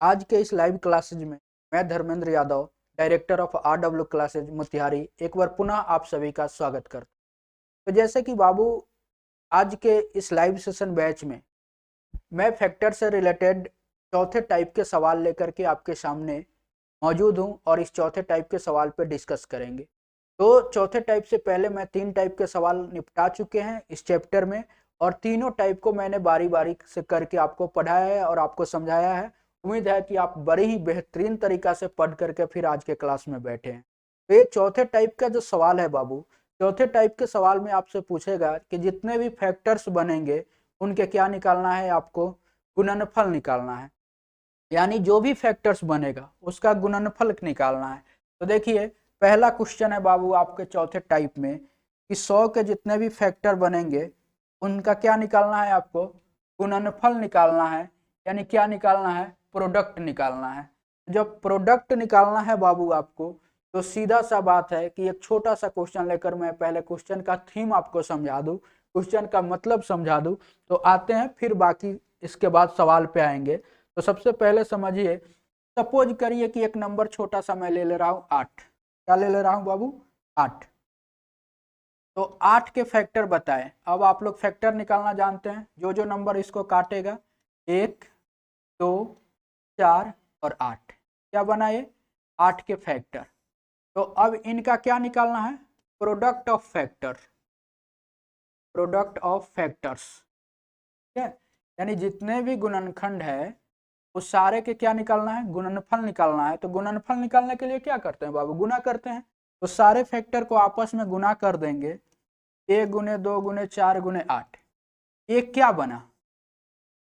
आज के इस लाइव क्लासेज में मैं Dharmendra Yadav, director of RW classes Motihari, एक बार पुनः आप सभी का स्वागत करता हूं। तो जैसे कि बाबू, आज के इस लाइव सेशन बैच में मैं फैक्टर से रिलेटेड चौथे टाइप के सवाल लेकर के आपके सामने मौजूद हूं और इस चौथे टाइप के सवाल पे डिस्कस करेंगे। तो चौथे टाइप से पहले मैं 3 टाइप के सवाल निपटा चुके हैं इस चैप्टर में, और तीनों टाइप को मैंने बारी बारी से करके आपको पढ़ाया है और आपको समझाया है। उम्मीद है कि आप बड़ी ही बेहतरीन तरीका से पढ़ करके फिर आज के क्लास में बैठे हैं। तो ये चौथे टाइप का जो सवाल है बाबू, चौथे टाइप के सवाल में आपसे पूछेगा कि जितने भी फैक्टर्स बनेंगे उनके क्या निकालना है, आपको गुणनफल निकालना है। यानी जो भी फैक्टर्स बनेगा उसका गुणनफल निकालना है। तो देखिए, पहला क्वेश्चन है बाबू आपके चौथे टाइप में कि 100 के जितने भी फैक्टर बनेंगे उनका क्या निकालना है, आपको गुणनफल निकालना है। यानी क्या निकालना है, प्रोडक्ट निकालना है। जब प्रोडक्ट निकालना है बाबू आपको, तो सीधा सा बात है कि एक छोटा सा क्वेश्चन लेकर मैं पहले क्वेश्चन का थीम आपको समझा दूं, क्वेश्चन का मतलब समझा दूं, तो आते हैं फिर बाकी इसके बाद सवाल पे आएंगे। तो सबसे पहले समझिए, सपोज करिए कि एक नंबर छोटा सा मैं ले ले रहा हूँ 8। क्या ले ले रहा हूँ बाबू, 8। तो 8 के फैक्टर बताएं। अब आप लोग फैक्टर निकालना जानते हैं, जो जो नंबर इसको काटेगा, 1, 2, 4 और 8, क्या बना ये, 8 के फैक्टर। तो अब इनका क्या निकालना है, product of factor, product of factors. ठीक है, यानी जितने भी गुणनखंड है उस सारे के क्या निकालना है, गुणनफल निकालना है। तो गुणनफल निकालने के लिए क्या करते हैं बाबू, गुना करते हैं। तो सारे फैक्टर को आपस में गुना कर देंगे, 1 गुने 2 गुने 4 गुने 8। ये क्या बना,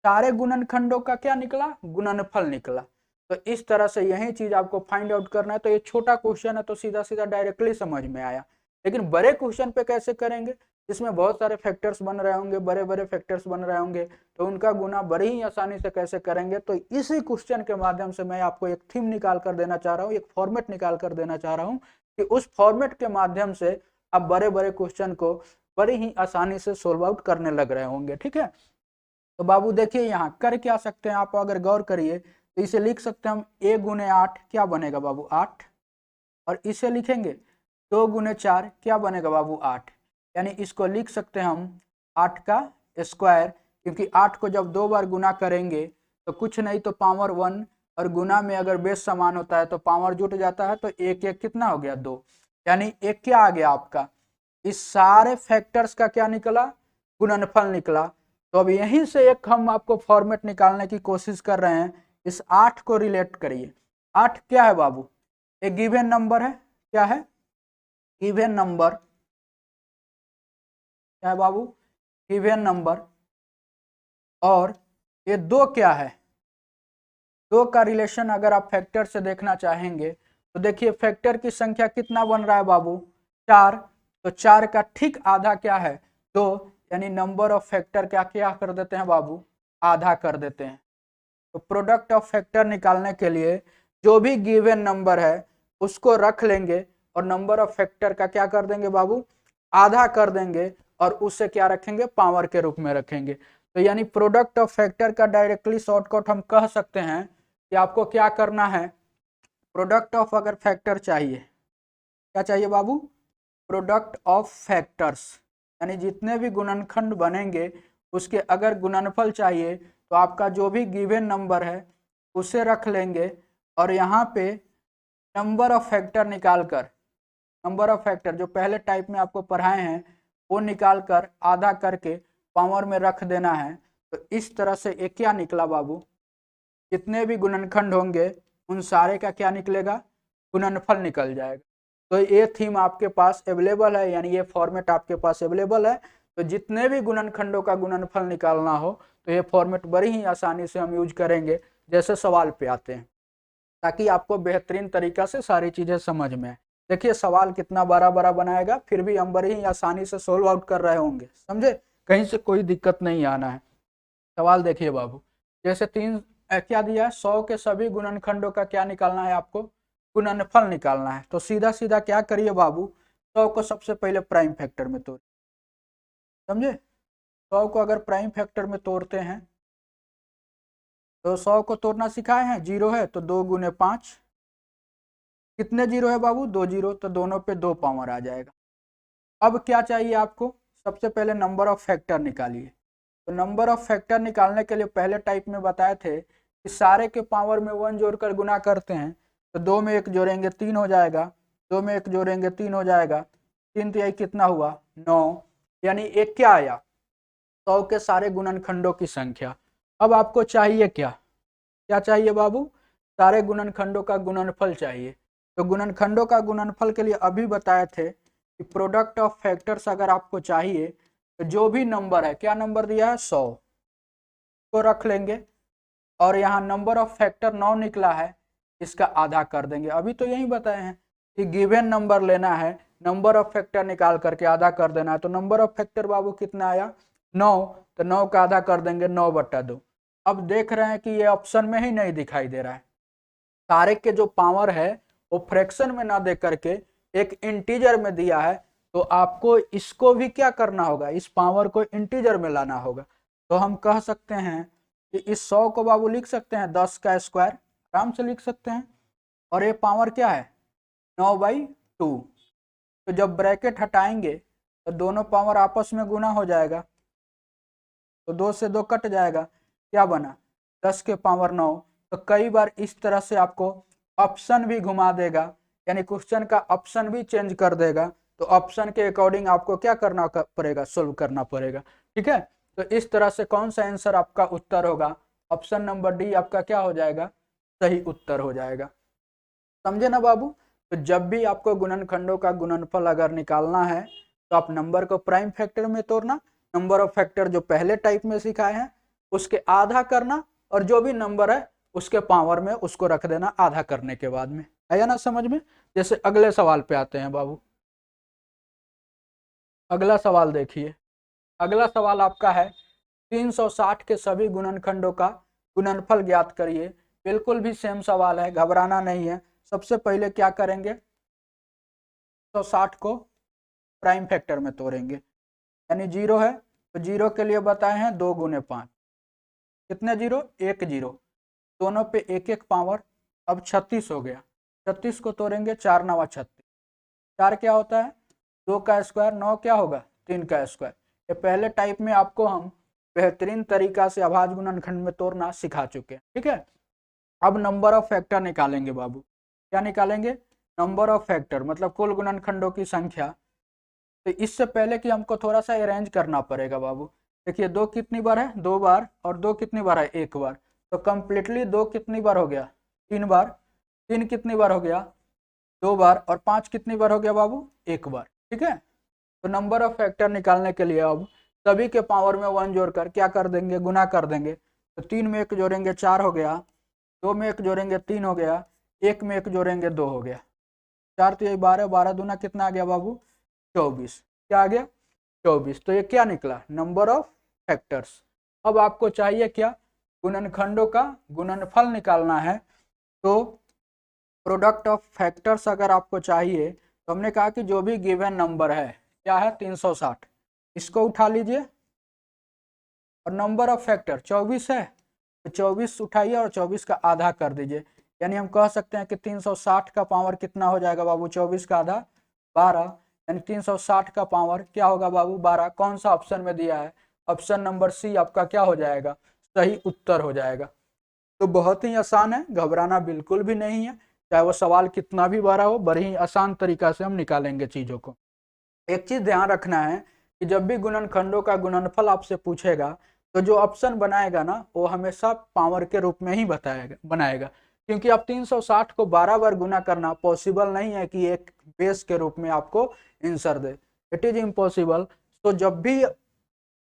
सारे गुणनखंडों का क्या निकला, गुणनफल निकला। तो इस तरह से यही चीज आपको फाइंड आउट करना है। तो ये छोटा क्वेश्चन है तो सीधा सीधा डायरेक्टली समझ में आया, लेकिन बड़े क्वेश्चन पे कैसे करेंगे, जिसमें बहुत सारे फैक्टर्स बन रहे होंगे, बड़े बड़े फैक्टर्स बन रहे होंगे, तो उनका गुना बड़ी ही आसानी से कैसे करेंगे। तो इसी क्वेश्चन के माध्यम से मैं आपको एक थीम निकाल कर देना चाह रहा हूँ, एक फॉर्मेट निकाल कर देना चाह रहा हूँ कि उस फॉर्मेट के माध्यम से आप बड़े बड़े क्वेश्चन को बड़ी ही आसानी से सोल्व आउट करने लग रहे होंगे। ठीक है, तो बाबू देखिए यहाँ कर क्या सकते हैं आप, अगर गौर करिए तो इसे लिख सकते हैं हम, 1 गुने 8 क्या बनेगा बाबू, 8। और इसे लिखेंगे 2 गुने 4 क्या बनेगा बाबू, 8। यानी इसको लिख सकते हैं हम 8 का स्क्वायर, क्योंकि 8 को जब 2 बार गुना करेंगे तो कुछ नहीं तो पावर 1, और गुना में अगर बेस समान होता है तो पावर जुट जाता है, तो एक एक कितना हो गया, 2। यानी एक क्या आ गया आपका, इस सारे फैक्टर्स का क्या निकला, गुणनफल निकला। तो अब यहीं से एक हम आपको फॉर्मेट निकालने की कोशिश कर रहे हैं। इस 8 को रिलेट करिए। 8 क्या है बाबू, एक गिवन नंबर है। क्या है, गिवन नंबर। क्या है बाबू, गिवन नंबर। और ये 2 क्या है, 2 का रिलेशन अगर आप फैक्टर से देखना चाहेंगे तो देखिए फैक्टर की संख्या कितना बन रहा है बाबू, 4। तो 4 का ठीक आधा क्या है, 2। यानी नंबर ऑफ फैक्टर क्या क्या कर देते हैं बाबू, आधा कर देते हैं। तो प्रोडक्ट ऑफ फैक्टर निकालने के लिए जो भी गिवन नंबर है उसको रख लेंगे और नंबर ऑफ फैक्टर का क्या कर देंगे बाबू, आधा कर देंगे, और उससे क्या रखेंगे, पावर के रूप में रखेंगे। तो यानी प्रोडक्ट ऑफ फैक्टर का डायरेक्टली शॉर्टकट हम कह सकते हैं कि आपको क्या करना है, प्रोडक्ट ऑफ अगर फैक्टर चाहिए, क्या चाहिए बाबू, प्रोडक्ट ऑफ फैक्टर्स, यानी जितने भी गुणनखंड बनेंगे उसके अगर गुणनफल चाहिए तो आपका जो भी गिवन नंबर है उसे रख लेंगे, और यहाँ पे नंबर ऑफ फैक्टर निकाल कर, नंबर ऑफ फैक्टर जो पहले टाइप में आपको पढ़ाए हैं वो निकाल कर आधा करके पावर में रख देना है। तो इस तरह से एक क्या निकला बाबू, जितने भी गुणनखंड होंगे उन सारे का क्या निकलेगा, गुणनफल निकल जाएगा। तो ये थीम आपके पास अवेलेबल है, यानी ये फॉर्मेट आपके पास अवेलेबल है। तो जितने भी गुणनखंडों का गुणनफल निकालना हो तो ये फॉर्मेट बड़ी ही आसानी से हम यूज करेंगे जैसे सवाल पे आते हैं, ताकि आपको बेहतरीन तरीका से सारी चीजें समझ में आए। देखिए सवाल कितना बड़ा बड़ा बनाएगा, फिर भी हम बड़ी ही आसानी से सोल्व आउट कर रहे होंगे, समझे, कहीं से कोई दिक्कत नहीं आना है। सवाल देखिए बाबू, जैसे तीन क्या दिया है, 100 के सभी गुणनखंडों का क्या निकालना है, आपको गुणनफल निकालना है। तो सीधा सीधा क्या करिए बाबू, 100 को सबसे पहले प्राइम फैक्टर में तोड़, समझे, 100 को अगर प्राइम फैक्टर में तोड़ते हैं तो 100 को तोड़ना सिखाए हैं, 0 है तो 2 गुने 5, कितने जीरो है बाबू, 2 जीरो, तो दोनों पे 2 पावर आ जाएगा। अब क्या चाहिए आपको, सबसे पहले नंबर ऑफ फैक्टर निकालिए। तो नंबर ऑफ फैक्टर निकालने के लिए पहले टाइप में बताए थे कि सारे के पावर में 1 जोड़कर गुना करते हैं, तो 2 में 1 जोड़ेंगे 3 हो जाएगा, 2 में 1 जोड़ेंगे 3 हो जाएगा, 3 तो यही कितना हुआ 9, यानी एक क्या आया 100 के सारे गुणनखंडों की संख्या। अब आपको चाहिए क्या, क्या चाहिए बाबू, सारे गुणनखंडों का गुणनफल चाहिए। तो गुणनखंडों का गुणनफल के लिए अभी बताए थे कि प्रोडक्ट ऑफ फैक्टर्स अगर आपको चाहिए तो जो भी नंबर है, क्या नंबर दिया है 100 को रख लेंगे, और यहाँ नंबर ऑफ फैक्टर 9 निकला है, इसका आधा कर देंगे। अभी तो यही बताए हैं कि गिवन नंबर लेना है, नंबर ऑफ फैक्टर निकाल करके आधा कर देना है। तो नंबर ऑफ फैक्टर बाबू कितना आया 9, तो 9 का आधा कर देंगे 9/2। अब देख रहे हैं कि ये ऑप्शन में ही नहीं दिखाई दे रहा है, सारे के जो पावर है वो फ्रैक्शन में ना दे करके एक इंटीजर में दिया है, तो आपको इसको भी क्या करना होगा, इस पावर को इंटीजर में लाना होगा। तो हम कह सकते हैं कि इस 100 को बाबू लिख सकते हैं 10 का स्क्वायर, आराम से लिख सकते हैं, और ये पावर क्या है 9/2। तो जब ब्रैकेट हटाएंगे तो दोनों पावर आपस में गुना हो जाएगा, तो 2 से 2 कट जाएगा, क्या बना 10 के पावर 9। तो कई बार इस तरह से आपको ऑप्शन भी घुमा देगा, यानी क्वेश्चन का ऑप्शन भी चेंज कर देगा, तो ऑप्शन के अकॉर्डिंग आपको क्या करना पड़ेगा, सोल्व करना पड़ेगा। ठीक है, तो इस तरह से कौन सा आंसर आपका उत्तर होगा, ऑप्शन नंबर डी आपका क्या हो जाएगा, सही उत्तर हो जाएगा। समझे ना बाबू। तो जब भी आपको गुणनखंडों का गुणनफल अगर निकालना है तो आप नंबर को प्राइम फैक्टर में तोड़ना, नंबर ऑफ फैक्टर जो पहले टाइप में सिखाए हैं उसके आधा करना, और जो भी नंबर है उसके पावर में उसको रख देना आधा करने के बाद में। आया ना समझ में। जैसे अगले सवाल पे आते हैं बाबू, अगला सवाल देखिए। अगला सवाल आपका है 360 के सभी गुणनखंडों का गुणनफल ज्ञात करिए। बिल्कुल भी सेम सवाल है, घबराना नहीं है। सबसे पहले क्या करेंगे 160 को प्राइम फैक्टर में तोड़ेंगे, यानी 0 है तो 0 के लिए बताए हैं 2 गुने 5, कितने जीरो 1 जीरो, दोनों पे 1 पावर। अब 36 हो गया, 36 को तोड़ेंगे 4 9 36, 4 क्या होता है 2 का स्क्वायर, 9 क्या होगा 3 का स्क्वायर। ये पहले टाइप में आपको हम बेहतरीन तरीका से अभाज्य गुणनखंड में तोड़ना सिखा चुके हैं। ठीक है, अब नंबर ऑफ फैक्टर निकालेंगे बाबू। क्या निकालेंगे, नंबर ऑफ फैक्टर मतलब कुल गुणनखंडों की संख्या। तो इससे पहले कि हमको थोड़ा सा अरेंज करना पड़ेगा बाबू। देखिए 2 कितनी बार है 2 बार, और 2 कितनी बार है 1 बार, तो कंप्लीटली 2 कितनी बार हो गया 3 बार, 3 कितनी बार हो गया 2 बार, और 5 कितनी बार हो गया बाबू 1 बार। ठीक है, तो नंबर ऑफ फैक्टर निकालने के लिए अब सभी के पावर में 1 जोड़कर क्या कर देंगे, गुना कर देंगे। तो 3 में 1 जोड़ेंगे 4 हो गया, 2 में 1 जोड़ेंगे 3 हो गया, 1 में 1 जोड़ेंगे 2 हो गया, 4 तो यही 12, 12 दूना कितना आ गया बाबू 24, क्या आ गया 24। तो ये क्या निकला नंबर ऑफ फैक्टर्स। अब आपको चाहिए क्या, गुणनखंडों का गुणनफल निकालना है। तो प्रोडक्ट ऑफ फैक्टर्स अगर आपको चाहिए तो हमने कहा कि जो भी गिवन नंबर है क्या है 360, इसको उठा लीजिए, और नंबर ऑफ फैक्टर 24 है तो 24 उठाइए और 24 का आधा कर दीजिए, यानी हम कह सकते हैं कि 360 का पावर कितना हो जाएगा बाबू 24 का आधा 12, यानी 360 का पावर क्या होगा बाबू 12। कौन सा ऑप्शन में दिया है, ऑप्शन नंबर सी आपका क्या हो जाएगा, सही उत्तर हो जाएगा। तो बहुत ही आसान है, घबराना बिल्कुल भी नहीं है, चाहे वो सवाल कितना भी बड़ा हो, बड़ी ही आसान तरीका से हम निकालेंगे चीजों को। एक चीज ध्यान रखना है कि जब भी गुणनखंडों का गुणनफल आपसे पूछेगा तो जो ऑप्शन बनाएगा ना वो हमेशा पावर के रूप में ही बनाएगा, क्योंकि आप 360 को 12 बार गुना करना पॉसिबल नहीं है कि एक बेस के रूप में आपको answer they, it is impossible. तो जब भी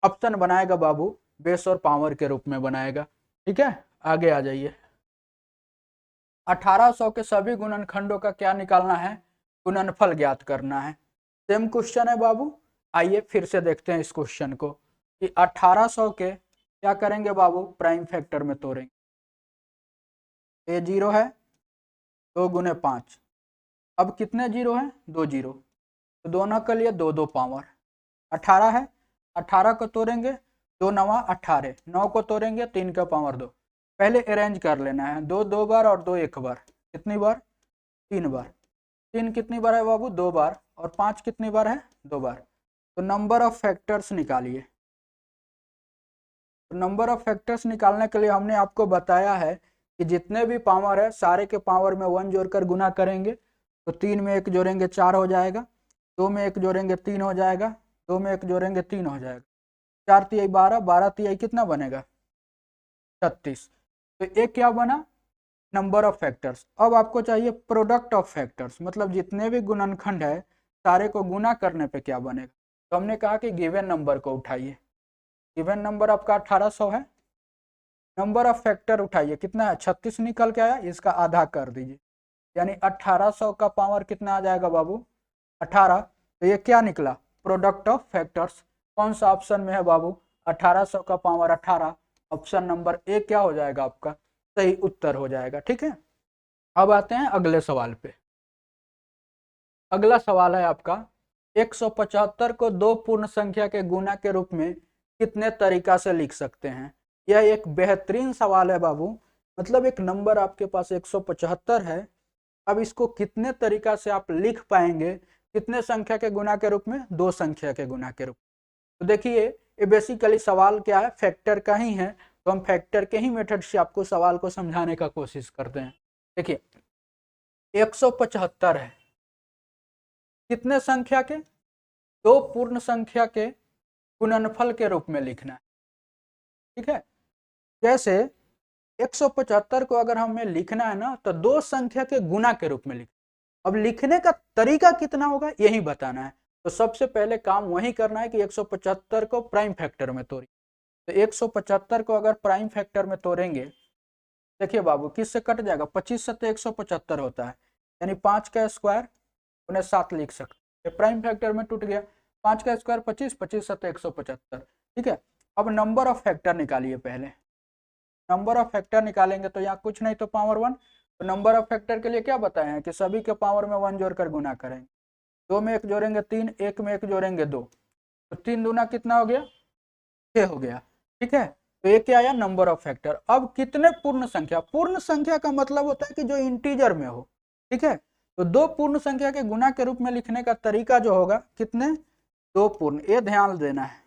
ऑप्शन बनाएगा बाबू बेस और पावर के रूप में बनाएगा। ठीक है, आगे आ जाइए। 1800 के सभी गुणनखंडों का क्या निकालना है, गुणनफल ज्ञात करना है। सेम क्वेश्चन है बाबू, आइए फिर से देखते हैं इस क्वेश्चन को कि 1800 के क्या करेंगे बाबू प्राइम फैक्टर में तोड़ेंगे। ये 0 है 2 गुने 5, अब कितने 0 है 2 जीरो, तो दोनों के लिए 2 2 पावर। 18 है, 18 को तोड़ेंगे 2 9 18, 9 को तोड़ेंगे 3 का पावर 2, पहले अरेंज कर लेना है, 2 2 बार और 2 1 बार। कितनी बार? 3 बार। 3 कितनी बार है बाबू? 2 बार। और 5 कितनी बार है? 2 बार। तो नंबर ऑफ फैक्टर्स निकालिए। तो नंबर ऑफ फैक्टर्स निकालने के लिए हमने आपको बताया है कि जितने भी पावर है सारे के पावर में 1 जोड़कर गुना करेंगे। तो 3 में 1 जोड़ेंगे 4 हो जाएगा, 2 में 1 जोड़ेंगे 3 हो जाएगा, 2 में 1 जोड़ेंगे 3 हो जाएगा, 4 तिहाई 12, 12 तिहाई कितना बनेगा? 36। तो ये क्या बना? Number of factors. अब आपको चाहिए प्रोडक्ट ऑफ फैक्टर्स, मतलब जितने भी गुणनखंड है सारे को गुना करने पे क्या बनेगा। तो हमने कहा कि गिवन नंबर को उठाइए। गिवन नंबर आपका 1800 है। नंबर ऑफ फैक्टर उठाइए, कितना है? 36 निकल के आया, इसका आधा कर दीजिए, यानी 1800 का पावर कितना आ जाएगा बाबू? 18। तो ये क्या निकला? Product of factors. कौन सा ऑप्शन में है बाबू? 1800 का पावर 18। ऑप्शन नंबर ए क्या हो जाएगा आपका? सही उत्तर हो जाएगा। ठीक है, अब आते हैं अगले सवाल पे। अगला सवाल है आपका 175 को दो पूर्ण संख्या के गुना के रूप में कितने तरीका से लिख सकते हैं। यह एक बेहतरीन सवाल है बाबू। मतलब एक नंबर आपके पास 175 है, अब इसको कितने तरीका से आप लिख पाएंगे? कितने संख्या के गुना के रूप में? दो संख्या के गुना के रूप में। तो देखिए ये बेसिकली सवाल क्या है? फैक्टर का ही है, तो हम फैक्टर के ही मेथड से आपको सवाल को समझाने का कोशिश करते हैं। देखिए 175 है, कितने संख्या के? दो पूर्ण संख्या के गुणनफल के रूप में लिखना है। ठीक है, जैसे 175 को अगर हमें लिखना है ना तो दो संख्या के गुना के रूप में लिख। अब लिखने का तरीका कितना होगा यही बताना है। तो सबसे पहले काम वही करना है कि 175 को प्राइम फैक्टर में तोड़िए। तो 175 को अगर प्राइम फैक्टर में तोड़ेंगे, देखिए बाबू किससे कट जाएगा? 25 से तो 175 होता है, यानी 5 का स्क्वायर उन्हें 7 लिख सकते। प्राइम फैक्टर में टूट गया, 5 का स्क्वायर 25, 25 से 175। ठीक है, अब नंबर ऑफ फैक्टर निकालिए। पहले नंबर ऑफ फैक्टर निकालेंगे तो यहाँ कुछ नहीं तो पावर 1। तो नंबर ऑफ फैक्टर के लिए क्या बताए हैं कि सभी के पावर में 1 जोड़कर गुना करेंगे। 2 में 1 जोड़ेंगे 3, 1 में 1 जोड़ेंगे 2, तो 3 दूना कितना हो गया? 6 हो गया। ठीक है, तो ये क्या आया? Number of factor. अब कितने पूर्ण संख्या? पूर्ण संख्या का मतलब होता है कि जो इंटीजर में हो। ठीक है, तो दो पूर्ण संख्या के गुना के रूप में लिखने का तरीका जो होगा, कितने? दो पूर्ण, ये ध्यान देना है,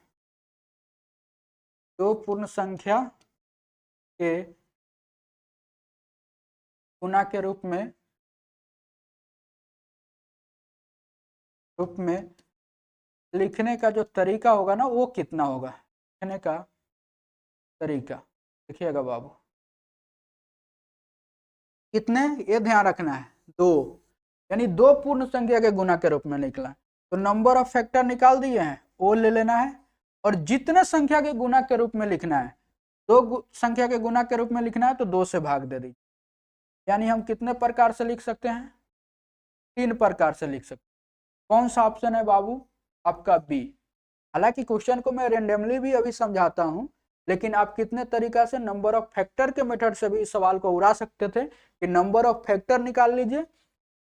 दो पूर्ण संख्या के गुना के रूप में लिखने का जो तरीका होगा ना वो कितना होगा? लिखने का तरीका देखिएगा बाबू, कितने? ये ध्यान रखना है, दो, यानी दो पूर्ण संख्या के गुना के रूप में निकला। तो नंबर ऑफ फैक्टर निकाल दिए हैं, वो ले लेना है, और जितने संख्या के गुना के रूप में लिखना है, दो संख्या के गुना के रूप में लिखना है तो 2 से भाग दे दीजिए। यानी हम कितने प्रकार से लिख सकते हैं? 3 प्रकार से लिख सकते हैं। कौन सा ऑप्शन है बाबू? आपका बी। हालांकि क्वेश्चन को मैं रेंडमली भी अभी समझाता हूं, लेकिन आप कितने तरीका से नंबर ऑफ फैक्टर के मेथड से भी इस सवाल को उड़ा सकते थे कि नंबर ऑफ फैक्टर निकाल लीजिए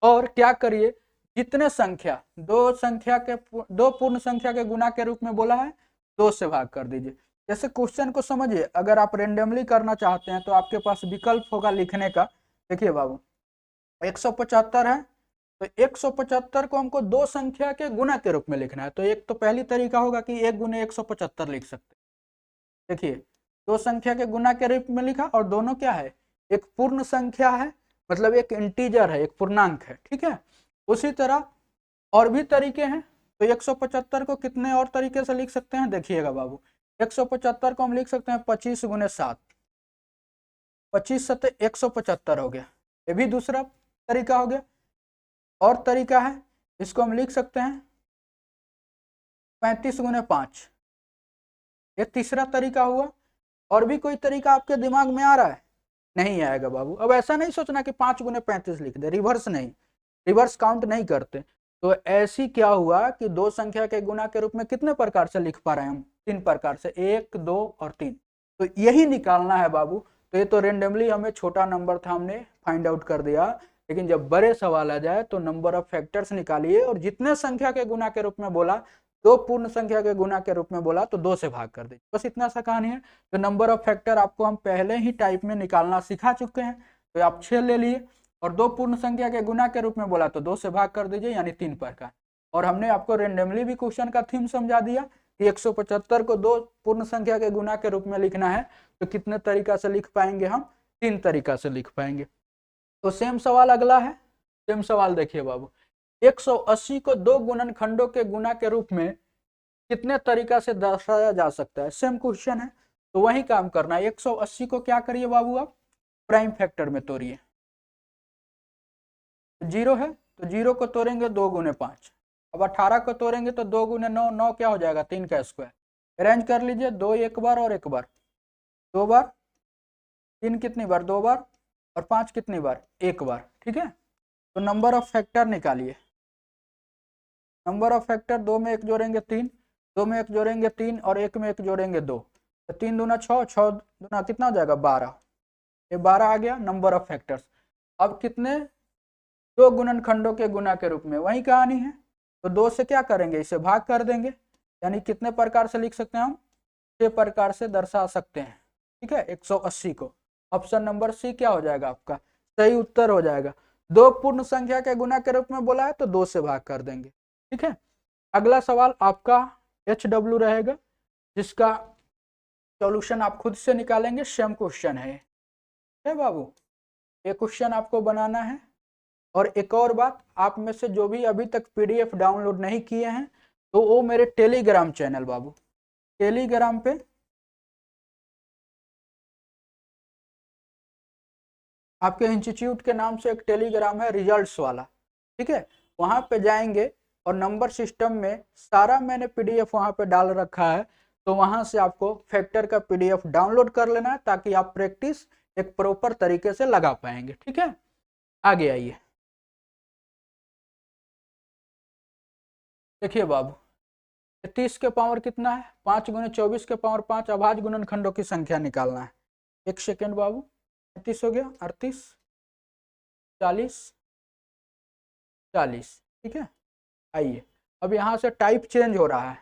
और क्या करिए, जितने संख्या दो पूर्ण संख्या के गुना के रूप में बोला है 2 से भाग कर दीजिए। जैसे क्वेश्चन को समझिए, अगर आप रेंडमली करना चाहते हैं तो आपके पास विकल्प होगा लिखने का। देखिए बाबू 175 है, तो 175 को हमको दो संख्या के गुना के रूप में लिखना है। तो एक तो पहली तरीका होगा कि 1 गुने 175 लिख सकते। देखिए दो संख्या के गुना के रूप में लिखा, और दोनों क्या है? एक पूर्ण संख्या है, मतलब एक इंटीजर है, एक पूर्णांक है। ठीक है, उसी तरह और भी तरीके हैं। तो 175 को कितने और तरीके से लिख सकते हैं? देखिएगा बाबू 175 को हम लिख सकते हैं 25 गुने 7, 25 से 175 हो गया, ये भी दूसरा तरीका हो गया। और तरीका है, इसको हम लिख सकते हैं 35 गुने 5, ये तीसरा तरीका हुआ। और भी कोई तरीका आपके दिमाग में आ रहा है? नहीं आएगा बाबू। अब ऐसा नहीं सोचना कि 5 गुने 35 लिख दे, रिवर्स नहीं, रिवर्स काउंट नहीं करते। तो ऐसी क्या हुआ कि दो संख्या के गुना के रूप में कितने प्रकार से लिख पा रहे हैं हम? 3 प्रकार से, 1, 2 और 3। तो यही निकालना है बाबू। तो ये तो रेंडमली हमें छोटा नंबर था, हमने फाइंड आउट कर दिया, लेकिन जब बड़े सवाल आ जाए तो नंबर ऑफ फैक्टर्स निकालिए और जितने संख्या के गुना के रूप में बोला दो पूर्ण संख्या के गुना के रूप में बोला तो 2 से भाग कर दीजिए। बस इतना सा कहानी है। तो नंबर ऑफ फैक्टर आपको हम पहले ही टाइप में निकालना सिखा चुके हैं। तो आप 6 ले लिए और दो पूर्ण संख्या के गुना के रूप में बोला तो 2 से भाग कर दीजिए, यानी 3 प्रकार। और हमने आपको रेंडमली भी क्वेश्चन का थीम समझा दिया कि 175 को दो पूर्ण संख्या के गुना के रूप में लिखना है तो कितने तरीका से लिख पाएंगे हम? 3 तरीका से लिख पाएंगे। तो सेम सवाल अगला है। सेम सवाल देखिए बाबू, 180 को दो गुणनखंडों के गुना के रूप में कितने तरीका से दर्शाया जा सकता है? सेम क्वेश्चन है, तो वही काम करना है। 180 को क्या करिए बाबू, आप प्राइम फैक्टर में तोड़िए। 0 है तो 0 को तोड़ेंगे 2 गुने 5। अब 18 को तोड़ेंगे तो 2 गुने 9, 9 क्या हो जाएगा? 3 का स्क्वायर। अरेंज कर लीजिए, 2 एक बार और एक बार, 2 बार, 3 कितनी बार? 2 बार, और 5 कितनी बार? एक बार। ठीक है, तो नंबर ऑफ फैक्टर निकालिए। नंबर ऑफ फैक्टर 2 में 1 जोड़ेंगे 3, 2 में 1 जोड़ेंगे 3 और 1 में 1 जोड़ेंगे 2, तो 3 दूना 6, 6 दूना कितना हो जाएगा? 12। ये 12 आ गया नंबर ऑफ फैक्टर्स। अब कितने? दो गुणनखंडों के गुना के रूप में, वही कहानी है। तो 2 से क्या करेंगे? इसे भाग कर देंगे, यानी कितने प्रकार से लिख सकते हैं हम? 6 प्रकार से दर्शा सकते हैं। ठीक है, 180 को। ऑप्शन नंबर सी क्या हो जाएगा आपका? सही उत्तर हो जाएगा। दो पूर्ण संख्या के गुना के रूप में बोला है तो 2 से भाग कर देंगे। ठीक है, अगला सवाल आपका HW रहेगा, जिसका सॉल्यूशन आप खुद से निकालेंगे। सेम क्वेश्चन है बाबू, ये क्वेश्चन आपको बनाना है। और एक और बात, आप में से जो भी अभी तक PDF डाउनलोड नहीं किए हैं तो वो मेरे टेलीग्राम चैनल बाबू, टेलीग्राम पे आपके इंस्टीट्यूट के नाम से एक टेलीग्राम है रिजल्ट्स वाला। ठीक है, वहां पे जाएंगे और नंबर सिस्टम में सारा मैंने PDF वहां पे डाल रखा है, तो वहां से आपको फैक्टर का PDF डाउनलोड कर लेना है ताकि आप प्रैक्टिस एक प्रॉपर तरीके से लगा पाएंगे। ठीक है, आगे आइए। देखिए बाबू, 30 के पावर कितना है? 5 गुने 24 के पावर 5 अभाज्य गुणनखंडों की संख्या निकालना है। एक सेकेंड बाबू, 35 हो गया, 38, 40, 40। ठीक है, आइए अब यहां से टाइप चेंज हो रहा है।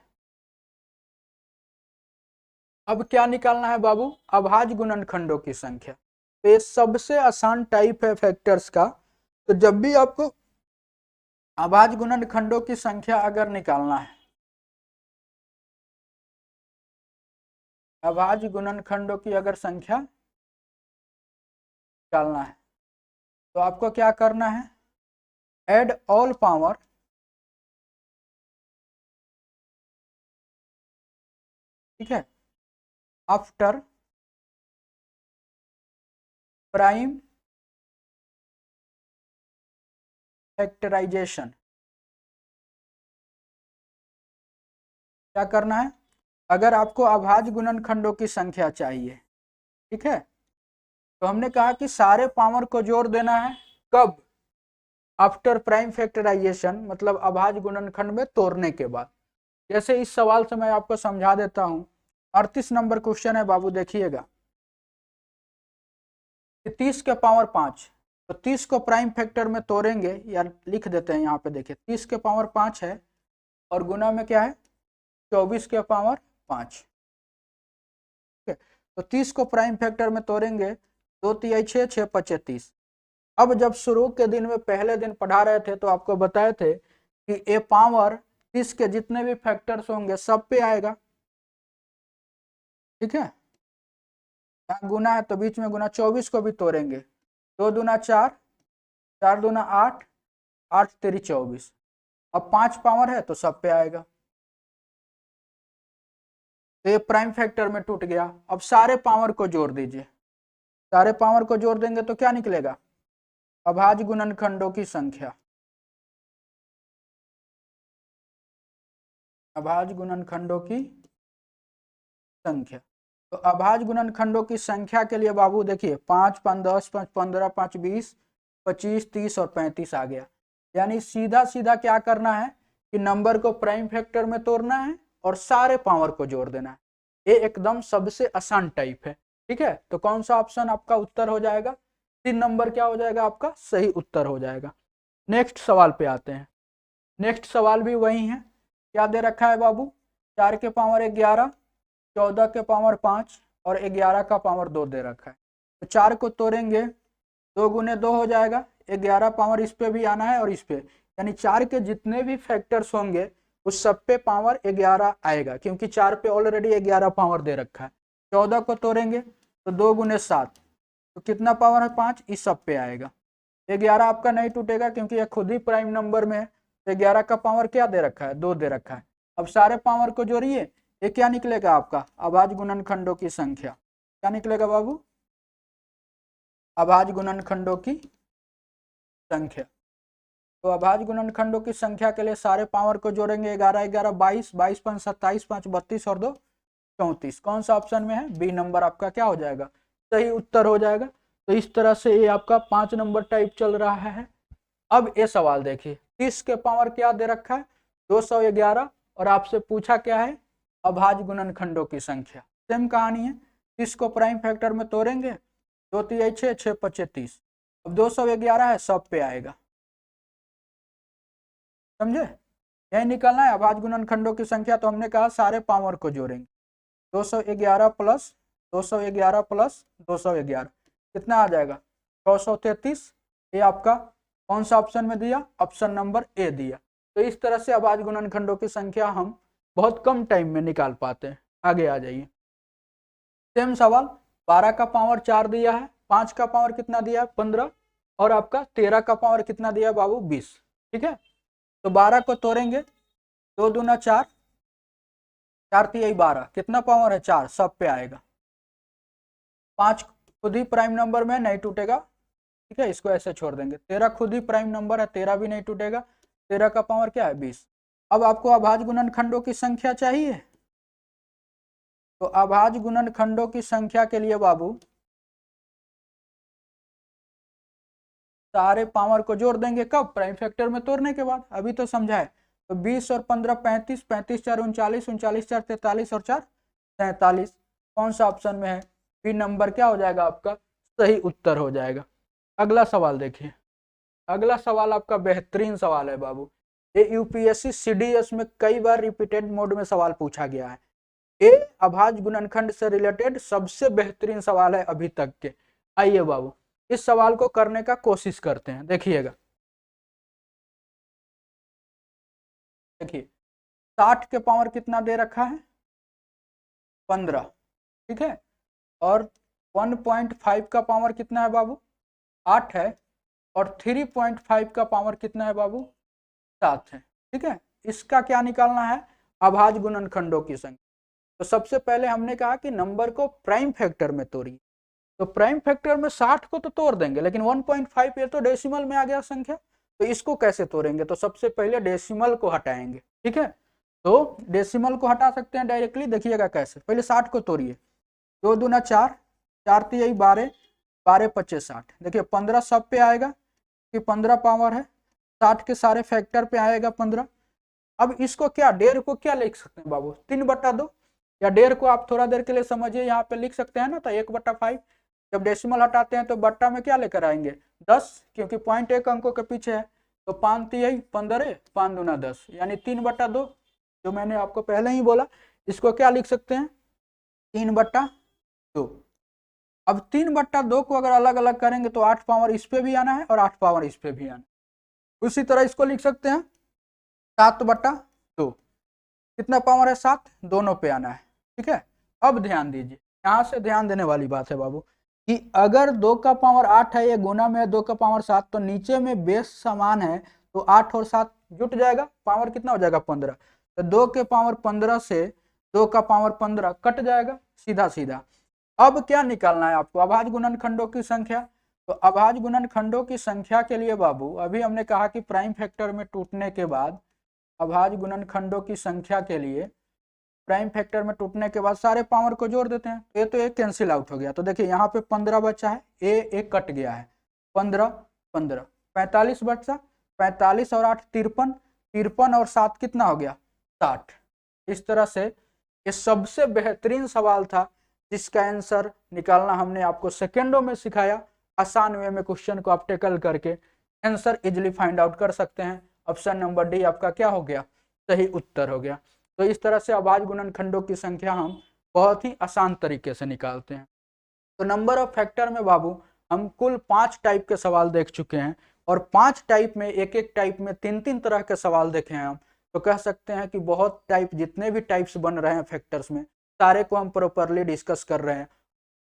अब क्या निकालना है बाबू? अभाज्य गुणनखंडों की संख्या। तो ये सबसे आसान टाइप है फैक्टर्स का। तो जब भी आपको अभाज्य गुणनखंडों की संख्या अगर निकालना है, अभाज्य गुणनखंडों की अगर संख्या निकालना है तो आपको क्या करना है? एड ऑल पावर ठीक है आफ्टर प्राइम फैक्टराइजेशन। क्या करना है? अगर आपको अभाज्य गुणनखंडों की संख्या चाहिए, ठीक है, तो हमने कहा कि सारे पावर को जोड़ देना है। कब? आफ्टर प्राइम फैक्टराइजेशन, मतलब अभाज्य गुणनखंड में तोड़ने के बाद। जैसे इस सवाल से मैं आपको समझा देता हूं। 38 नंबर क्वेश्चन है बाबू, देखिएगा। 30 के पावर 5, तो 30 को प्राइम फैक्टर में तोड़ेंगे, या लिख देते हैं यहाँ पे। देखिए 30 के पावर 5 है और गुना में क्या है? 24 के पावर 5। ठीक है, तो 30 को प्राइम फैक्टर में तोड़ेंगे, 2 तिहाई 6, 6 पचे 30। अब जब शुरू के दिन में पहले दिन पढ़ा रहे थे तो आपको बताए थे कि ए पावर 30 के जितने भी फैक्टर्स होंगे सब पे आएगा। ठीक है, यहाँ गुना है तो बीच में गुना, 24 को भी तोड़ेंगे, 2 दूना 4, 4 दूना 8, 8 तेरी 24। अब 5 पावर है तो सब पे आएगा, तो ये प्राइम फैक्टर में टूट गया। अब सारे पावर को जोड़ दीजिए, सारे पावर को जोड़ देंगे तो क्या निकलेगा? अभाज्य गुणनखंडों की संख्या। अभाज्य गुणनखंडों की संख्या। तो अभाज्य गुणनखंडों की संख्या के लिए बाबू देखिए, 5 5 10 5 15 5 20 25 30 और 35 आ गया। यानी सीधा सीधा क्या करना है कि नंबर को प्राइम फैक्टर में तोड़ना है और सारे पावर को जोड़ देना है। ये एकदम सबसे आसान टाइप है। ठीक है, तो कौन सा ऑप्शन आपका उत्तर हो जाएगा? 3 नंबर क्या हो जाएगा आपका? सही उत्तर हो जाएगा। नेक्स्ट सवाल पे आते हैं। नेक्स्ट सवाल भी वही है क्या दे रखा है बाबू, 4 के पावर 11, 14 के पावर 5 और 11 का पावर 2 दे रखा है। तो 4 को तोड़ेंगे, 2 गुने 2 हो जाएगा, 11 पावर इस पे भी आना है और इस पे, यानी 4 के जितने भी फैक्टर्स होंगे उस सब पे पावर 11 आएगा, क्योंकि 4 पे ऑलरेडी 11 पावर दे रखा है। 14 को तोड़ेंगे तो 2 गुने 7, तो कितना पावर है 5, इस सब पे आएगा। 11 आपका नहीं टूटेगा क्योंकि यह खुद ही प्राइम नंबर में है, तो 11 का पावर क्या दे रखा है, 2 दे रखा है। अब सारे पावर को जोड़िए, ये क्या निकलेगा आपका, अभाज्य गुणनखंडों की संख्या। क्या निकलेगा बाबू, अभाज्य गुणनखंडों की संख्या। तो अभाज्य गुणनखंडों की संख्या के लिए सारे पावर को जोड़ेंगे, 11 11 22, 22 5 27, 5 32 और 2 34। कौन सा ऑप्शन में है, बी नंबर आपका क्या हो जाएगा, सही उत्तर हो जाएगा। तो इस तरह से ये आपका 5 नंबर टाइप चल रहा है। अब ये सवाल देखिए, 30 के पावर क्या दे रखा है, 211, और आपसे पूछा क्या है, अभाज्य गुणनखंडों की संख्या। सेम कहानी है, 30 को प्राइम फैक्टर में तोड़ेंगे, 2 3 6, 6 5 30। अब 211 है, सब पे आएगा, समझे, यही निकलना है अभाज्य गुणनखंडों की संख्या। तो हमने कहा सारे पावर को जोड़ेंगे, 211 प्लस 211 प्लस 211 कितना आ जाएगा, 633। ये आपका कौन सा ऑप्शन में दिया, ऑप्शन नंबर ए दिया। तो इस तरह से अभाज्य गुणनखंडों की संख्या हम बहुत कम टाइम में निकाल पाते हैं। आगे आ जाइए, सेम सवाल, 12 का पावर 4 दिया है, 5 का पावर कितना दिया है 15, और आपका 13 का पावर कितना दिया है बाबू 20। ठीक है, तो 12 को तोड़ेंगे, 2 दूना 4, 4 3 12, कितना पावर है 4, सब पे आएगा। 5 खुद ही प्राइम नंबर में नहीं टूटेगा, ठीक है, इसको ऐसे छोड़ देंगे। 13 खुद ही प्राइम नंबर है, 13 भी नहीं टूटेगा, 13 का पावर क्या है 20। अब आपको अभाज्य गुणनखंडों की संख्या चाहिए, तो अभाज्य गुणनखंडों की संख्या के लिए बाबू सारे पावर को जोड़ देंगे, कब, प्राइम फैक्टर में तोड़ने के बाद, अभी तो समझा है। तो 20 और 15 35, 35 4 39, 39 4 43 और 4 47। कौन सा ऑप्शन में है, बी नंबर क्या हो जाएगा आपका, सही उत्तर हो जाएगा। अगला सवाल देखिए, अगला सवाल आपका बेहतरीन सवाल है बाबू, ये यूपीएससी सीडीएस में कई बार रिपीटेड मोड में सवाल पूछा गया है। ये अभाज्य गुणनखंड से रिलेटेड सबसे बेहतरीन सवाल है अभी तक के। आइए बाबू इस सवाल को करने का कोशिश करते हैं। देखिएगा, देखिए 60 के पावर कितना दे रखा है 15, ठीक है, और 1.5 का पावर कितना है बाबू 8 है, और 3.5 का पावर कितना है बाबू 7 है। ठीक है, इसका क्या निकालना है, अभाज्य गुणनखंडों की संख्या। तो सबसे पहले हमने कहा कि नंबर को प्राइम फैक्टर में तोड़िए, तो प्राइम फैक्टर में 60 को तो तोड़ देंगे, लेकिन 1.5 ये तो डेसिमल में आ गया संख्या, तो इसको कैसे तोड़ेंगे, तो सबसे पहले डेसिमल को हटाएंगे। ठीक है, तो डेसिमल को हटा सकते हैं डायरेक्टली, देखिएगा कैसे, पहले 60 को तोड़िए, 2 दूना 4, 4 3 12, 12 25 60। देखिए 15 सब पे आएगा कि 15 पावर है, 60 के सारे फैक्टर पे आएगा 15। अब इसको क्या, डेढ़ को क्या लिख सकते हैं बाबू 3/2, या डेढ़ को आप थोड़ा देर के लिए समझिए यहाँ पे लिख सकते हैं ना, तो 1/5। जब डेसिमल हटाते हैं तो बट्टा में क्या लेकर आएंगे 10, क्योंकि पॉइंट एक अंकों के पीछे है, तो 5 3 15, 5 दूना 10, यानी 3/2, जो मैंने आपको पहले ही बोला। इसको क्या लिख सकते हैं 3/2। अब 3/2 को अगर अलग अलग करेंगे तो 8 पावर इस पे भी आना है और 8 पावर इस पे भी आना है। उसी तरह इसको लिख सकते हैं 7/2, कितना पावर है 7, दोनों पे आना है। ठीक है, अब ध्यान दीजिए, यहाँ से ध्यान देने वाली बात है बाबू कि अगर 2 का पावर 8 है, ये गुना में है 2 का पावर 7, तो नीचे में बेस समान है, तो 8 और 7 जुट जाएगा, पावर कितना हो जाएगा 15। तो 2 के पावर 15 से 2 का पावर 15 कट जाएगा सीधा सीधा। अब क्या निकालना है आपको, अभाज्य गुणनखंडों की संख्या। तो अभाज्य गुणनखंडों की संख्या के लिए बाबू अभी हमने कहा कि प्राइम फैक्टर में टूटने के बाद अभाज्य गुणनखंडों की संख्या के लिए प्राइम फैक्टर में टूटने के बाद सारे पावर को जोड़ देते हैं। ये तो एक कैंसिल आउट हो गया, तो देखिए यहाँ पे 15 बचा है, एक कट गया है, 15 15, 45 बचा, 45 और 8 53, 53 और 7 कितना हो गया 60। इस तरह से ये सबसे बेहतरीन सवाल था जिसका आंसर निकालना हमने आपको सेकेंडों में सिखाया। आसान वे में क्वेश्चन को आप टेकल करके आंसर इजिली फाइंड आउट कर सकते हैं। ऑप्शन नंबर डी आपका क्या हो गया, सही उत्तर हो गया। तो इस तरह से अभाज्य गुणनखंडों की संख्या हम बहुत ही आसान तरीके से निकालते हैं। तो नंबर ऑफ फैक्टर में बाबू हम कुल 5 टाइप के सवाल देख चुके हैं, और 5 टाइप में एक एक टाइप में 3-3 तरह के सवाल देखे हैं हम। तो कह सकते हैं कि बहुत टाइप, जितने भी टाइप्स बन रहे हैं फैक्टर्स में, सारे को हम प्रॉपरली डिस्कस कर रहे हैं,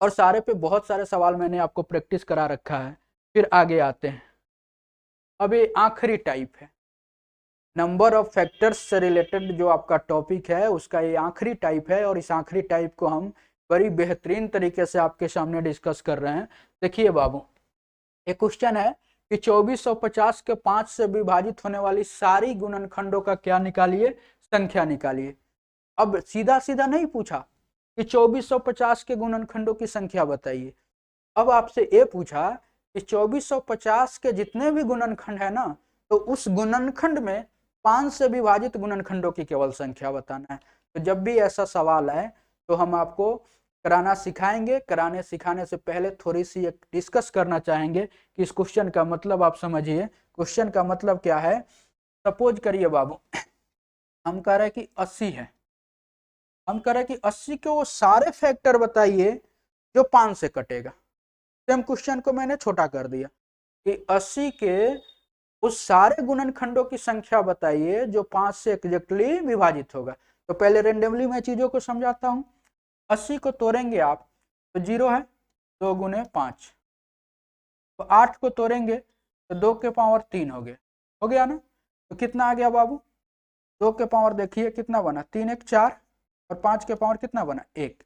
और सारे पे बहुत सारे सवाल मैंने आपको प्रैक्टिस करा रखा है। फिर आगे आते हैं। अब ये आखिरी टाइप है, नंबर ऑफ फैक्टर्स से रिलेटेड जो आपका टॉपिक है उसका ये आखिरी टाइप है, और इस आखिरी टाइप को हम बड़ी बेहतरीन तरीके से आपके सामने डिस्कस कर रहे हैं। देखिए बाबू, एक क्वेश्चन है कि 2450 के 5 से विभाजित होने वाली सारी गुणनखंडों का क्या निकालिए, संख्या निकालिए। अब सीधा सीधा नहीं पूछा कि 2450 के गुणनखंडों की संख्या बताइए, अब आपसे ये पूछा कि 2450 के जितने भी गुणनखंड है ना, तो उस गुणनखंड में 5 से विभाजित गुणनखंडों की केवल संख्या बताना है। तो जब भी ऐसा सवाल है तो हम आपको कराना सिखाएंगे। कराने सिखाने से पहले थोड़ी सी एक डिस्कस करना चाहेंगे कि इस क्वेश्चन का मतलब आप समझिए। क्वेश्चन का मतलब क्या है, सपोज करिए बाबू, हम कह रहे हैं कि 80 है, हम कह रहे हैं कि 80 के वो सारे फैक्टर बताइए जो 5 से कटेगा। सेम क्वेश्चन को मैंने छोटा कर दिया कि 80 के उस सारे गुणनखंडों की संख्या बताइए जो 5 से एग्जैक्टली विभाजित होगा। तो पहले रेंडमली मैं चीजों को समझाता हूं। 80 को तोड़ेंगे आप तो 0 है, 2 गुने 5। तो 8 को तोड़ेंगे तो 2 के पावर 3 हो गया ना। तो कितना आ गया बाबू, 2 के पावर देखिए कितना बना, 3 1 4, और 5 के पावर कितना बना, 1।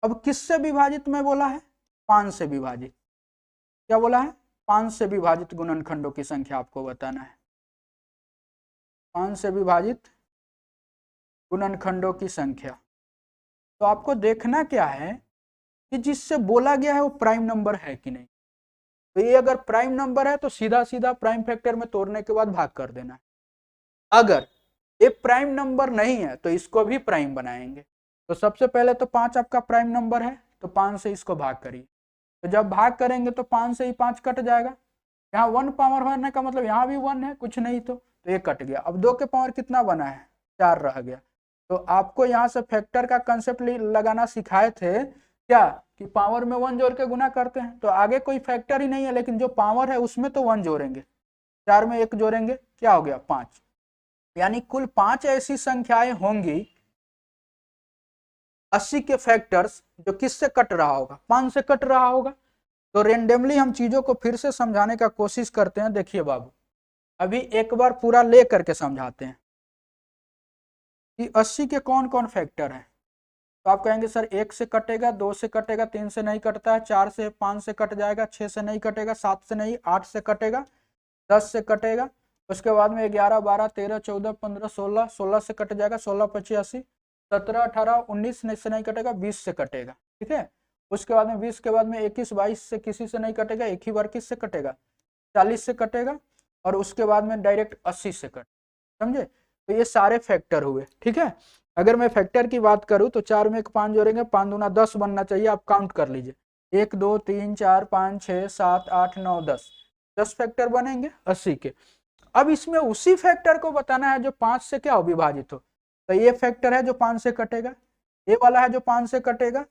अब किससे विभाजित में बोला है, 5 से विभाजित। क्या बोला है, 5 से विभाजित गुणनखंडों की संख्या आपको बताना है। 5 से विभाजित गुणनखंडों की संख्या। तो आपको देखना क्या है कि जिससे बोला गया है वो प्राइम नंबर है कि नहीं। तो ये अगर प्राइम नंबर है तो सीधा सीधा प्राइम फैक्टर में तोड़ने के बाद भाग कर देना है। अगर ये प्राइम नंबर नहीं है तो इसको भी प्राइम बनाएंगे। तो सबसे पहले तो 5 आपका प्राइम नंबर है, तो 5 से इसको भाग करिए। तो जब भाग करेंगे तो 5 से ही 5 कट जाएगा। यहाँ 1 पावर होने का मतलब यहाँ भी 1 है, कुछ नहीं तो ये कट गया। अब 2 के पावर कितना बना है, 4 रह गया। तो आपको यहाँ से फैक्टर का कंसेप्ट लगाना सिखाए थे क्या, कि पावर में 1 जोड़ के गुना करते हैं। तो आगे कोई फैक्टर ही नहीं है, लेकिन जो पावर है उसमें तो 1 जोड़ेंगे, 4 में 1 जोड़ेंगे, क्या हो गया 5। यानी कुल 5 ऐसी संख्याएं होंगी 80 के फैक्टर्स जो किससे कट रहा होगा, 5 से कट रहा होगा। तो रेंडमली हम चीजों को फिर से समझाने का कोशिश करते हैं। देखिए बाबू, अभी एक बार पूरा ले करके समझाते हैं कि 80 के कौन कौन फैक्टर हैं। तो आप कहेंगे सर 1 से कटेगा, 2 से कटेगा, 3 से नहीं कटता है, 4 से 5 से कट जाएगा, 6 से नहीं कटेगा, 7 से नहीं, 8 से कटेगा, 10 से कटेगा, उसके बाद में 11 12 13 14 15 16, 16 से कट जाएगा, 16 25 80, 17 18 19 से नहीं कटेगा, 20 से कटेगा। ठीक है, उसके बाद में 20 के बाद में 21 22 से किसी से नहीं कटेगा, एक ही बार किससे कटेगा, 40 से कटेगा, और उसके बाद में डायरेक्ट 80 से कट। समझे, तो ये सारे फैक्टर हुए। ठीक है, अगर मैं फैक्टर की बात करूं तो 4 में 5 जोड़ेंगे, 5 दूना 10 बनना चाहिए। आप काउंट कर लीजिए, 1 2 3 4 5 6 7 8 9 10, 10 फैक्टर बनेंगे 80 के। अब इसमें उसी फैक्टर को बताना है जो 5 से क्या हो, विभाजित हो। तो ये फैक्टर है जो 5 से कटेगा, ए वाला है जो 5 से कटेगा,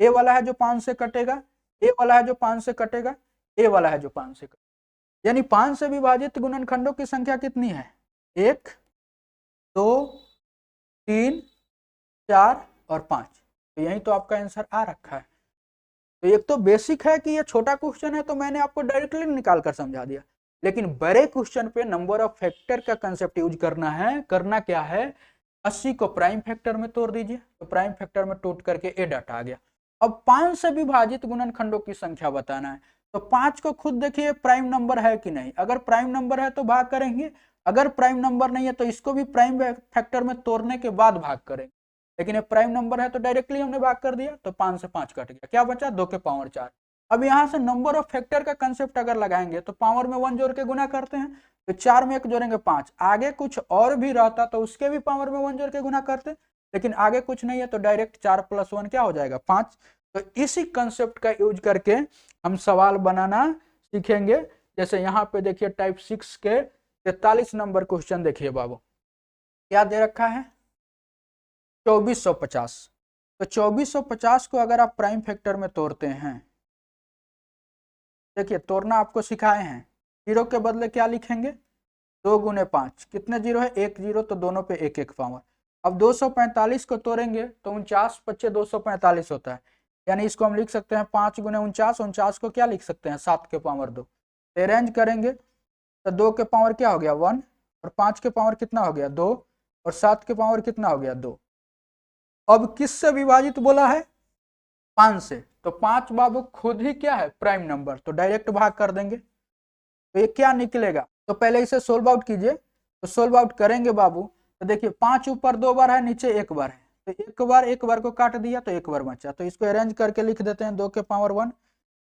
ए वाला है जो 5 से कटेगा, ए वाला है जो 5 से कटेगा, ए वाला है जो 5 से कटेगा। यानी 5 से विभाजित गुणनखंडों की संख्या कितनी है, 1 2 3 4 और 5। तो यही तो आपका आंसर आ रखा है। तो एक तो बेसिक है कि ये छोटा क्वेश्चन है तो मैंने आपको डायरेक्टली निकाल कर समझा दिया, लेकिन बड़े क्वेश्चन पे नंबर ऑफ फैक्टर का कंसेप्ट यूज करना है। करना क्या है, 80 को प्राइम फैक्टर में तोड़ दीजिए, तो प्राइम फैक्टर में तोड़ करके ए डाटा आ गया। अब 5 से विभाजित गुणनखंडों की संख्या बताना है। तो 5 को खुद देखिए प्राइम नंबर है कि नहीं, अगर प्राइम नंबर है तो भाग करेंगे, अगर प्राइम नंबर नहीं है तो इसको भी प्राइम फैक्टर में तोड़ने के बाद भाग करेंगे। लेकिन ये प्राइम नंबर है तो डायरेक्टली हमने भाग कर दिया, तो 5 से 5 कट गया, क्या बचा 2 के पावर 4। अब यहाँ से नंबर ऑफ फैक्टर का कंसेप्ट अगर लगाएंगे तो पावर में 1 जोड़ के गुना करते हैं, तो 4 में 1 जोड़ेंगे 5, आगे कुछ और भी रहता तो उसके भी पावर में 1 जोड़ के गुना करते, लेकिन आगे कुछ नहीं है तो डायरेक्ट 4 + 1 क्या हो जाएगा 5। तो इसी कंसेप्ट का यूज करके हम सवाल बनाना सीखेंगे। जैसे यहाँ पे देखिए टाइप 6 के 43 नंबर क्वेश्चन देखिए बाबू, क्या दे रखा है 2450। तो 2450 को अगर आप प्राइम फैक्टर में तोड़ते हैं, देखिए तोड़ना आपको सिखाए हैं, जीरो के बदले क्या लिखेंगे 2 गुने 5, कितने जीरो है 1 जीरो, तो दोनों पे एक एक पावर। अब 245 को तोड़ेंगे तो 49 पच्चे 245 होता है, यानी इसको हम लिख सकते हैं 5 गुने 49, 49 को क्या लिख सकते हैं 7 के पावर 2। अरेंज करेंगे तो 2 के पावर क्या हो गया 1, और 5 के पावर कितना हो गया 2, और 7 के पावर कितना हो गया 2। अब किससे विभाजित बोला है 5 से, तो 5 बाबू खुद ही क्या है प्राइम नंबर, तो डायरेक्ट भाग कर देंगे। तो ये क्या निकलेगा, तो पहले इसे सोल्व आउट कीजिए। तो सोल्व आउट करेंगे बाबू, तो देखिए 5 ऊपर 2 बार है, नीचे 1 बार है, तो एक बार को काट दिया तो 1 बार बचा, तो इसको अरेंज करके लिख देते हैं 2 के पावर 1।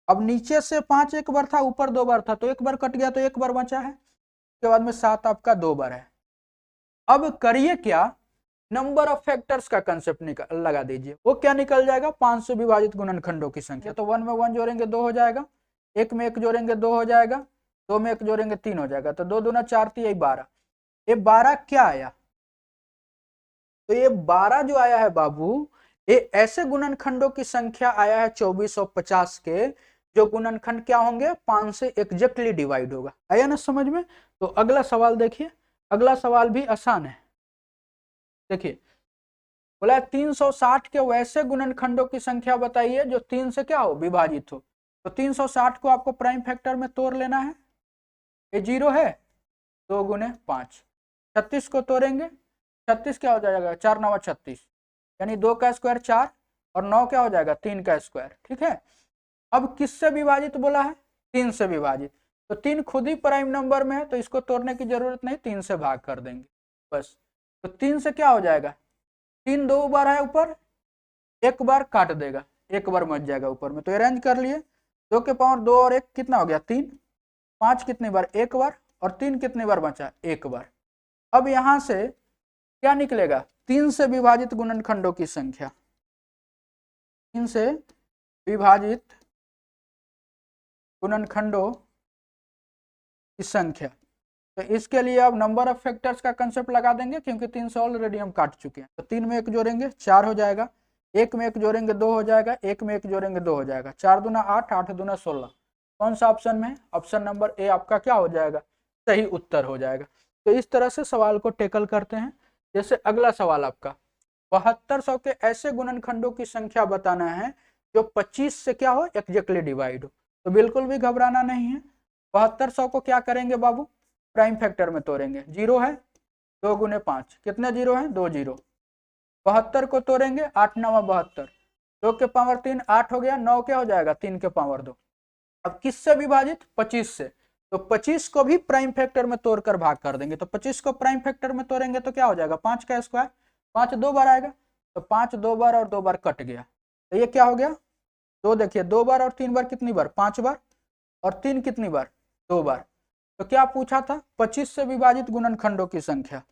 अब नीचे से 5 एक बार था, ऊपर 2 बार था, तो 1 बार कट गया तो 1 बार बचा है। उसके बाद में 7 आपका 2 बार है। अब करिए क्या, नंबर ऑफ फैक्टर्स का कंसेप्ट निकल लगा दीजिए, वो क्या निकल जाएगा 5 से विभाजित गुणनखंडों की संख्या। तो 1 में 1 जोड़ेंगे 2 हो जाएगा, 1 में 1 जोड़ेंगे 2 हो जाएगा, 2 में 1 जोड़ेंगे 3 हो जाएगा, तो 2 दूना 4 3 12। ये 12 क्या आया, तो ये 12 जो आया है बाबू, ये ऐसे गुणनखंडों की संख्या आया है 2450 के, जो गुणनखंड क्या होंगे 5 से एग्जैक्टली डिवाइड होगा। आया ना समझ में। तो अगला सवाल देखिए, अगला सवाल भी आसान है। देखिए बोला 360 के वैसे गुणनखंडों की संख्या बताइए जो 3 से क्या हो विभाजित हो। तो 360 को आपको प्राइम फैक्टर में तोड़ लेना है, ये 0 है 2 गुने 5। 36 को तोड़ेंगे, 36 क्या हो जाएगा 4 9 36, यानी 2 का स्क्वायर 4, और 9 क्या हो जाएगा 3 का स्क्वायर। ठीक है, अब किससे विभाजित बोला है 3 से विभाजित, तो 3 खुद ही प्राइम नंबर में है, तो इसको तोड़ने की जरूरत नहीं, 3 से भाग कर देंगे बस। तो 3 से क्या हो जाएगा, 3 2 बार है ऊपर, 1 बार काट देगा, 1 बार मच जाएगा ऊपर में, तो अरेंज कर लिए। 2 के पावर 2 और 1 कितना हो गया 3, 5 कितनी बार 1 बार, और 3 कितनी बार बचा 1 बार। अब यहां से क्या निकलेगा 3 से विभाजित गुणनखंडों की संख्या, 3 से विभाजित गुणनखंडों की संख्या। तो इसके लिए अब नंबर ऑफ फैक्टर्स का कंसेप्ट लगा देंगे, क्योंकि 3 से ऑलरेडी हम काट चुके हैं। तो 3 में 1 जोड़ेंगे 4 हो जाएगा, 1 में 1 जोड़ेंगे 2 हो जाएगा, 1 में 1 जोड़ेंगे 2 हो जाएगा, 4 दूना 8, 8 दूना 16। कौन सा ऑप्शन में, ऑप्शन नंबर ए आपका क्या हो जाएगा सही उत्तर हो जाएगा। तो इस तरह से सवाल को टेकल करते हैं। जैसे अगला सवाल आपका 7200 के ऐसे गुणनखंडों की संख्या बताना है जो 25 से क्या हो एग्जैक्टली डिवाइड हो। तो बिल्कुल भी घबराना नहीं है, 7200 को क्या करेंगे बाबू प्राइम फैक्टर में तोड़ेंगे। 0 है 2 गुने 5, कितने जीरो है 2 जीरो। 72 को तोड़ेंगे 8 9 72, 2 के पावर 3 8 हो गया, 9 क्या हो जाएगा 3 के पावर 2। अब किससे विभाजित 25 से, तो 25 को भी प्राइम फैक्टर में तोड़कर भाग कर देंगे। तो 25 को प्राइम फैक्टर में तोड़ेंगे तो क्या हो जाएगा 5 का स्क्वायर, 5 2 बार आएगा, तो 5 2 बार और 2 बार कट गया, तो ये क्या हो गया 2। देखिए 2 बार और 3 बार कितनी बार 5 बार, और 3 कितनी बार 2 बार। तो क्या पूछा था 25 से विभाजित गुणनखंडों की संख्या।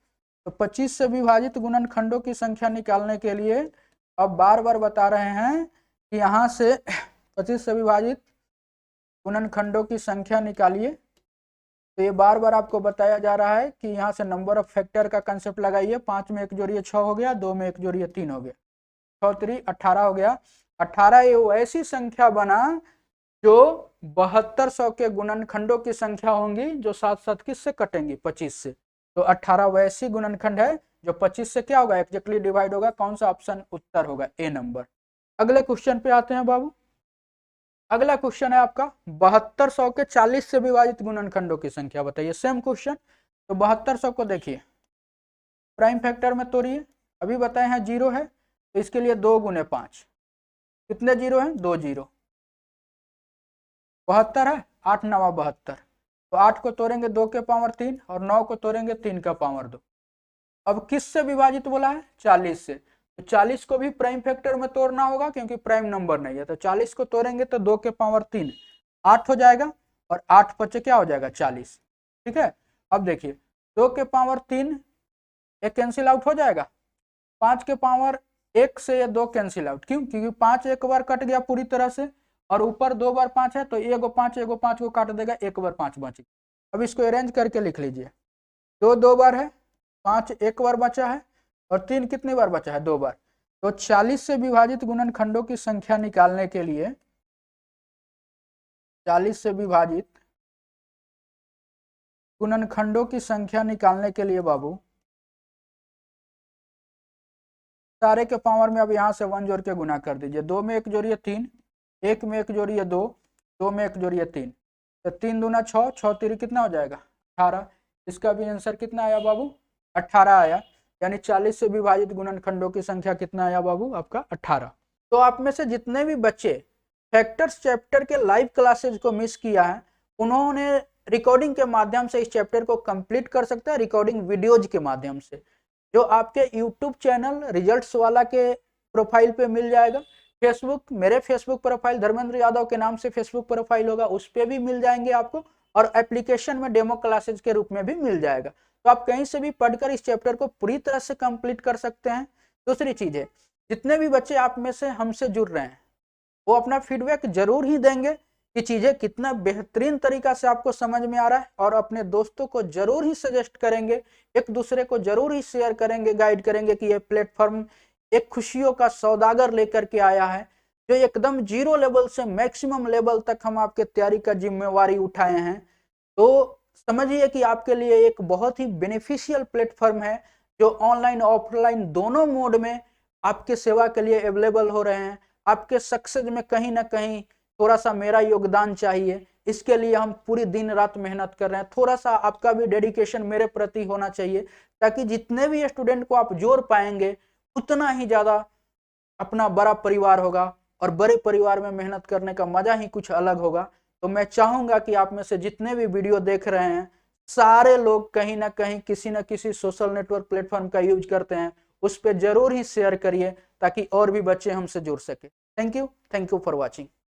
तो 25 से विभाजित गुणनखंडों की संख्या निकालने के लिए अब बार बार बता रहे हैं कि यहाँ से 25 से विभाजित गुणनखंडों की संख्या निकालिए। तो ये बार बार आपको बताया जा रहा है कि यहाँ से नंबर ऑफ फैक्टर का कंसेप्ट लगाइए। 5 में 1 जोड़िए 6 हो गया, 2 में 1 जोड़िए 3 हो गया, 6 3 18 हो गया। 18 ये ऐसी संख्या बना जो 7200 के गुणनखंडों की संख्या होंगी जो साथ साथ किससे कटेंगी 25 से। तो 18 वैसी गुणनखंड है जो 25 से क्या होगा एग्जैक्टली डिवाइड होगा। कौन सा ऑप्शन उत्तर होगा ए नंबर। अगले क्वेश्चन पे आते हैं बाबू। अगला क्वेश्चन है आपका 7200 के 40 से विभाजित गुणनखंडों की संख्या बताइए। Same question. तो 7200 को देखिए प्राइम फैक्टर में तोड़िए, अभी बताए हैं 0 है, तो इसके लिए 2 गुने 5, कितने जीरो है 2 जीरो। 72 है 8 9 72, तो 8 को तोड़ेंगे 2 के पावर 3 और 9 को तोड़ेंगे 3 का पावर 2। अब किस से विभाजित बोला है 40 से, तो 40 को भी प्राइम फैक्टर में तोड़ना होगा क्योंकि प्राइम नंबर नहीं है। तो 40 को तोड़ेंगे तो 2 के पावर 3 8 हो जाएगा, और 8 पचे क्या हो जाएगा 40। ठीक है, अब देखिए 2 के पावर 3 एक कैंसिल आउट हो जाएगा, 5 के पावर 1 से ये 2 कैंसिल आउट, क्यों क्योंकि 5 एक बार कट गया पूरी तरह से, और ऊपर 2 बार 5 है, तो एगो 5 को काट देगा, 1 बार 5 बची। अब इसको अरेंज करके लिख लीजिए, 2 2 बार है 5 एक बार बचा है और 3 कितनी बार बचा है, 2 बार। तो 40 से विभाजित गुणनखंडों की संख्या निकालने के लिए 40 से विभाजित गुणनखंडों की संख्या निकालने के लिए बाबू सारे के पावर में अब यहाँ से 1 जोड़ के गुना कर दीजिए। 2 में 1 जोड़िए 3, 1 में 1 जोड़िए 2, 2 में 1 जोड़िए 3, तो 3 दूना 6, 6 3 कितना हो जाएगा 18। इसका भी आंसर कितना आया बाबू 18 आया। यानी 40 से विभाजित गुणनखंडों की संख्या कितना आया बाबू आपका 18। तो आप में से जितने भी बच्चे फैक्टर्स चैप्टर के लाइव क्लासेज को मिस किया है, उन्होंने रिकॉर्डिंग के माध्यम से इस चैप्टर को कंप्लीट कर सकते हैं, रिकॉर्डिंग वीडियोज के माध्यम से, जो आपके यूट्यूब चैनल रिजल्ट्स वाला के प्रोफाइल पे मिल जाएगा। फेसबुक, मेरे फेसबुक प्रोफाइल धर्मेंद्र यादव के नाम से फेसबुक प्रोफाइल होगा, उस पर भी मिल जाएंगे आपको, और एप्लीकेशन में डेमो क्लासेज के रूप में भी मिल जाएगा। तो आप कहीं से भी पढ़कर इस चैप्टर को पूरी तरह से कंप्लीट कर सकते हैं। दूसरी चीज है, जितने भी बच्चे आप में से हमसे जुड़ रहे हैं वो अपना फीडबैक जरूर ही देंगे कि चीजें कितना बेहतरीन तरीका से आपको समझ में आ रहा है, और अपने दोस्तों को जरूर ही सजेस्ट करेंगे, एक दूसरे को जरूर ही शेयर करेंगे, गाइड करेंगे कि ये प्लेटफॉर्म एक खुशियों का सौदागर लेकर के आया है, जो एकदम जीरो लेवल से मैक्सिमम लेवल तक हम आपके तैयारी का जिम्मेवारी उठाए हैं। तो समझिए कि आपके लिए एक बहुत ही बेनिफिशियल प्लेटफॉर्म है, जो ऑनलाइन ऑफलाइन दोनों मोड में आपके सेवा के लिए अवेलेबल हो रहे हैं। आपके सक्सेस में कहीं ना कहीं थोड़ा सा मेरा योगदान चाहिए, इसके लिए हम पूरी दिन रात मेहनत कर रहे हैं। थोड़ा सा आपका भी डेडिकेशन मेरे प्रति होना चाहिए, ताकि जितने भी स्टूडेंट को आप जोड़ पाएंगे उतना ही ज्यादा अपना बड़ा परिवार होगा, और बड़े परिवार में मेहनत करने का मजा ही कुछ अलग होगा। तो मैं चाहूंगा कि आप में से जितने भी वीडियो देख रहे हैं, सारे लोग कहीं ना कहीं किसी न किसी सोशल नेटवर्क प्लेटफॉर्म का यूज करते हैं, उस पर जरूर ही शेयर करिए ताकि और भी बच्चे हमसे जुड़ सके। Thank you for watching.